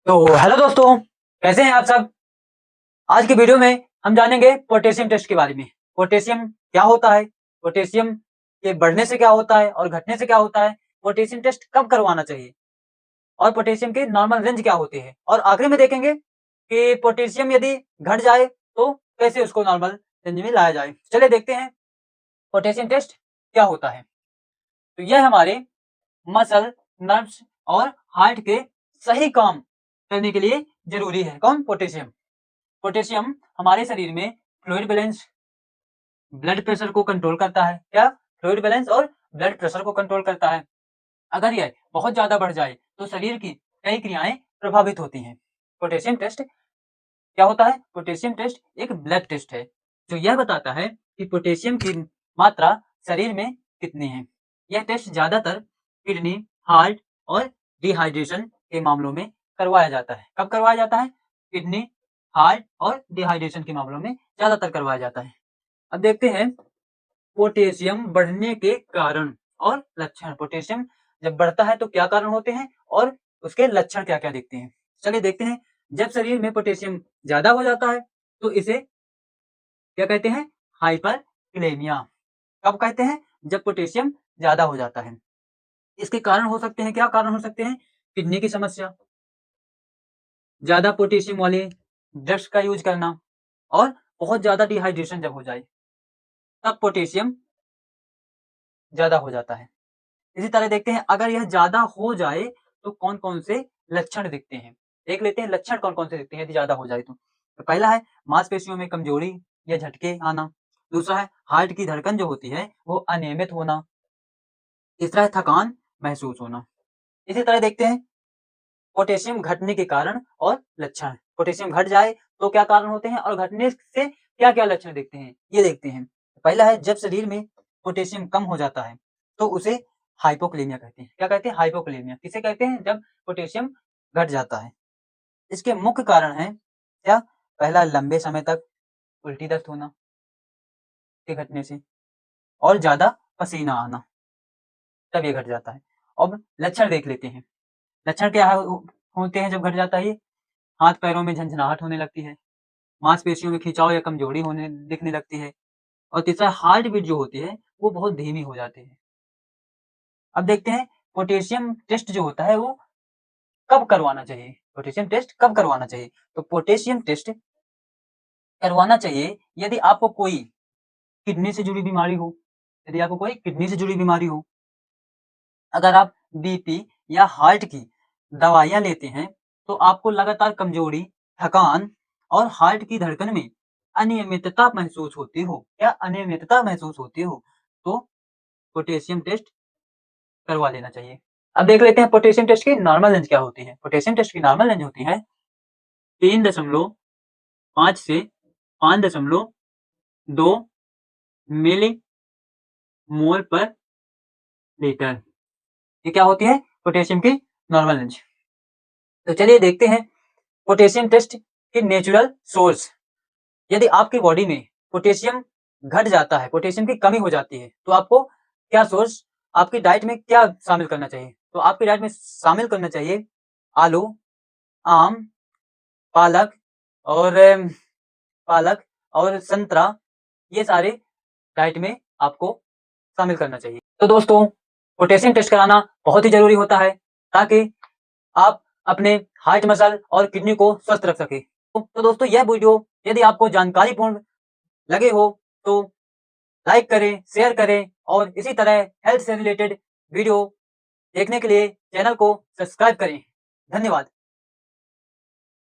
तो हेलो दोस्तों, कैसे हैं आप सब। आज की वीडियो में हम जानेंगे पोटेशियम टेस्ट के बारे में। पोटेशियम क्या होता है, पोटेशियम के बढ़ने से क्या होता है और घटने से क्या होता है, पोटेशियम टेस्ट कब करवाना चाहिए और पोटेशियम के नॉर्मल रेंज क्या होते हैं, और आखिर में देखेंगे कि पोटेशियम यदि घट जाए तो कैसे उसको नॉर्मल रेंज में लाया जाए। चलिए देखते हैं पोटेशियम टेस्ट क्या होता है। तो यह हमारे मसल, नर्व्स और हार्ट के सही काम करने के लिए जरूरी है। कौन? पोटेशियम। पोटेशियम हमारे शरीर में फ्लूइड बैलेंस, ब्लड प्रेशर को कंट्रोल करता है। क्या? फ्लूइड बैलेंस और ब्लड प्रेशर को कंट्रोल करता है। अगर यह बहुत ज्यादा बढ़ जाए तो शरीर की कई क्रियाएं प्रभावित होती हैं। पोटेशियम टेस्ट क्या होता है? पोटेशियम टेस्ट एक ब्लड टेस्ट है जो यह बताता है कि पोटेशियम की मात्रा शरीर में कितनी है। यह टेस्ट ज्यादातर किडनी, हार्ट और डिहाइड्रेशन के मामलों में करवाया जाता है। कब करवाया जाता है? किडनी, हार्ट और डिहाइड्रेशन के मामलों में ज्यादातर करवाया जाता है। अब देखते हैं पोटेशियम बढ़ने के कारण और लक्षण। पोटेशियम जब बढ़ता है तो क्या कारण होते हैं और उसके लक्षण क्या क्या दिखते हैं। चलिए देखते हैं। जब शरीर में पोटेशियम ज्यादा हो जाता है तो इसे क्या कहते हैं? हाइपरक्लेमिया। कब कहते हैं? जब पोटेशियम ज्यादा हो जाता है। इसके कारण हो सकते हैं, क्या कारण हो सकते हैं? किडनी की समस्या, ज्यादा पोटेशियम वाले ड्रग्स का यूज करना और बहुत ज्यादा डिहाइड्रेशन जब हो जाए तब पोटेशियम ज्यादा हो जाता है। इसी तरह देखते हैं अगर यह ज्यादा हो जाए तो कौन कौन से लक्षण दिखते हैं। देख लेते हैं लक्षण कौन कौन से दिखते हैं यदि ज्यादा हो जाए तो पहला है मांसपेशियों में कमजोरी या झटके आना। दूसरा है हार्ट की धड़कन जो होती है वो अनियमित होना। तीसरा है थकान महसूस होना। इसी तरह देखते हैं पोटेशियम घटने के कारण और लक्षण। पोटेशियम घट जाए तो क्या कारण होते हैं और घटने से क्या क्या लक्षण दिखते हैं ये देखते हैं। पहला है जब शरीर में पोटेशियम कम हो जाता है तो उसे हाइपोक्लेमिया कहते हैं। क्या कहते हैं? हाइपोक्लेमिया। किसे कहते हैं? जब पोटेशियम घट जाता है। इसके मुख्य कारण है क्या? पहला, लंबे समय तक उल्टी दस्त होना के घटने से और ज्यादा पसीना आना, तब ये घट जाता है। अब लक्षण देख लेते हैं। लक्षण क्या होते हैं जब घट जाता है? हाथ पैरों में झंझनाहट होने लगती है, मांसपेशियों में खिंचाव या कमजोरी होने दिखने लगती है, और तीसरा हार्ट बीट जो होती है वो बहुत धीमी हो जाती है। अब देखते हैं पोटेशियम टेस्ट जो होता है वो कब करवाना चाहिए। पोटेशियम टेस्ट कब करवाना चाहिए? तो पोटेशियम टेस्ट करवाना चाहिए यदि आपको कोई किडनी से जुड़ी बीमारी हो। यदि आपको कोई किडनी से जुड़ी बीमारी हो, अगर आप बीपी या हार्ट की दवाइयां लेते हैं तो आपको लगातार कमजोरी, थकान और हार्ट की धड़कन में अनियमितता महसूस होती हो, या अनियमितता महसूस होती हो, तो पोटेशियम टेस्ट करवा लेना चाहिए। अब देख लेते हैं पोटेशियम टेस्ट की नॉर्मल रेंज क्या होती है। पोटेशियम टेस्ट की नॉर्मल रेंज होती है 3.5 से 5.2 मिली मोल पर लीटर। ये क्या होती है? पोटेशियम की नॉर्मल रेंज। तो चलिए देखते हैं पोटेशियम टेस्ट के नेचुरल सोर्स। यदि आपकी बॉडी में पोटेशियम घट जाता है, पोटेशियम की कमी हो जाती है, तो आपको क्या सोर्स, आपकी डाइट में क्या शामिल करना चाहिए? तो आपकी डाइट में शामिल करना चाहिए आलू, आम, पालक और पालक और संतरा। ये सारे डाइट में आपको शामिल करना चाहिए। तो दोस्तों, पोटेशियम टेस्ट कराना बहुत ही जरूरी होता है ताकि आप अपने हार्ट मसल और किडनी को स्वस्थ रख सके। तो दोस्तों, यह वीडियो यदि आपको जानकारीपूर्ण लगे हो तो लाइक करें, शेयर करें और इसी तरह हेल्थ से रिलेटेड वीडियो देखने के लिए चैनल को सब्सक्राइब करें। धन्यवाद।